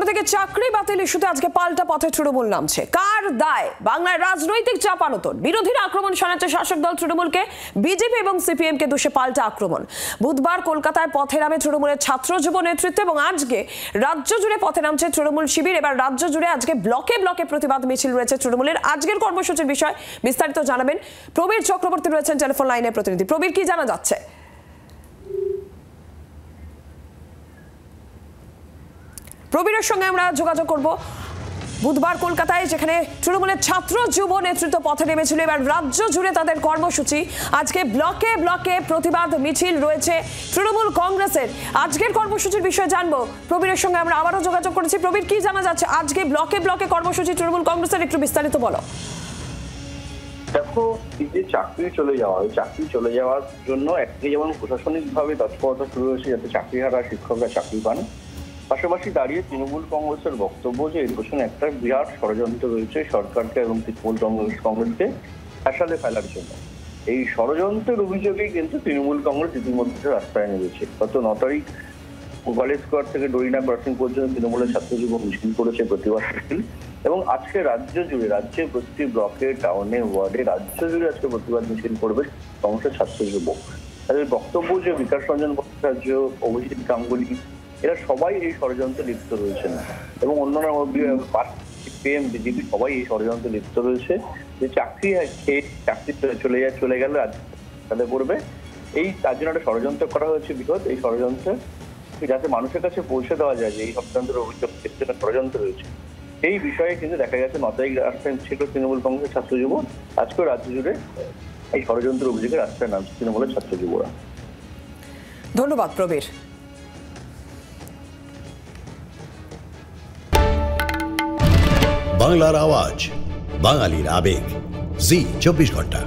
অন্যদিকে চাকরি বাতিল ইস্যুতে আজকে পাল্টা পথে তৃণমূল নামছে। কার দায়? বাংলায় রাজনৈতিক চাপানোতন, বিরোধীরা আক্রমণ শানাচ্ছে শাসক দল তৃণমূলকে। বিজেপি এবং সিপিএম কে দোষে পাল্টা আক্রমণ। বুধবার কলকাতায় পথে নামে তৃণমূলের ছাত্র যুব নেতৃত্ব এবং আজকে রাজ্য জুড়ে পথে নামছে তৃণমূল শিবির। এবার রাজ্য জুড়ে আজকে ব্লকে ব্লকে প্রতিবাদ মিছিল রয়েছে তৃণমূলের। আজকের কর্মসূচির বিষয় বিস্তারিত জানাবেন প্রবীর চক্রবর্তী, রয়েছেন টেলিফোন লাইনে প্রতিনিধি। প্রবীর, কি জানা যাচ্ছে? প্রবীরের সঙ্গে আমরা যোগাযোগ করব। বুধবার কলকাতায় যেখানে তৃণমূলের ছাত্র যুব নেতৃত্ব পথে নেমেছিল, এবার রাজ্য জুড়ে তাদের কর্মসূচি। আজকে ব্লকে ব্লকে প্রতিবাদ মিছিল রয়েছে তৃণমূল কংগ্রেসের। আজকের কর্মসূচির বিষয়ে জানবো। প্রবীরের সঙ্গে আমরা আবারও যোগাযোগ করেছি। প্রবীর, কি জানা যাচ্ছে আজকে ব্লকে ব্লকে কর্মসূচি তৃণমূল কংগ্রেসের? একটু বিস্তারিত বলো। দেখো, এই যে চাকরি চলে যাওয়া, চাকরি চলে যাওয়ার জন্য একদিকে যেমন প্রশাসনিকভাবে তৎপরতা শুরু হয়েছে যাতে চাকরিহারা শিক্ষকরা চাকরি পান, পাশাপাশি দাঁড়িয়ে তৃণমূল কংগ্রেসের বক্তব্য যে এর পেছনে একটা বিরাট ষড়যন্ত্র রয়েছে সরকারকে এবং তৃণমূল কংগ্রেসকে ফ্যাসাদে ফেলার জন্য। এই ষড়যন্ত্রের অভিযোগেই কিন্তু তৃণমূল কংগ্রেস ইতিমধ্যে রাস্তায় নেমেছে। গত 9 তারিখ কলেজ স্কোয়ার থেকে ডরিনা ক্রসিং পর্যন্ত তৃণমূলের ছাত্র যুব মিছিল করেছে, প্রতিবাদ মিছিল। এবং আজকে রাজ্য জুড়ে, রাজ্যের প্রতিটি ব্লকে, টাউনে, ওয়ার্ডে, রাজ্য জুড়ে আজকে প্রতিবাদ মিছিল করবে কংগ্রেসের ছাত্র যুব। তাদের বক্তব্য যে বিকাশ রঞ্জন ভট্টাচার্য, অভিজিৎ গাঙ্গুলি, এরা সবাই এই ষড়যন্ত্রে লিপ্ত রয়েছেন এবং অন্যান্য সিপিএম, বিজেপি সবাই এই ষড়যন্ত্রে লিপ্ত রয়েছে যে চাকরি খেয়ে চাকরি চলে গেলে তাদের করবে। এই তার জন্য একটা ষড়যন্ত্র করা হয়েছে বৃহৎ। এই ষড়যন্ত্রে যাতে মানুষের কাছে পৌঁছে দেওয়া যায় যে এই ষড়যন্ত্রের অভিযোগ ষড়যন্ত্র রয়েছে, এই বিষয়ে কিন্তু দেখা গেছে 9 তারিখ রাস্তায় ছিল তৃণমূল কংগ্রেসের ছাত্র যুব। আজকেও রাজ্য জুড়ে এই ষড়যন্ত্রের অভিযোগে রাস্তায় নামছে তৃণমূলের ছাত্র যুবরা। ধন্যবাদ প্রবীর। বাংলার আওয়াজ, বাঙালির আবেগ, জি 24 ঘন্টা।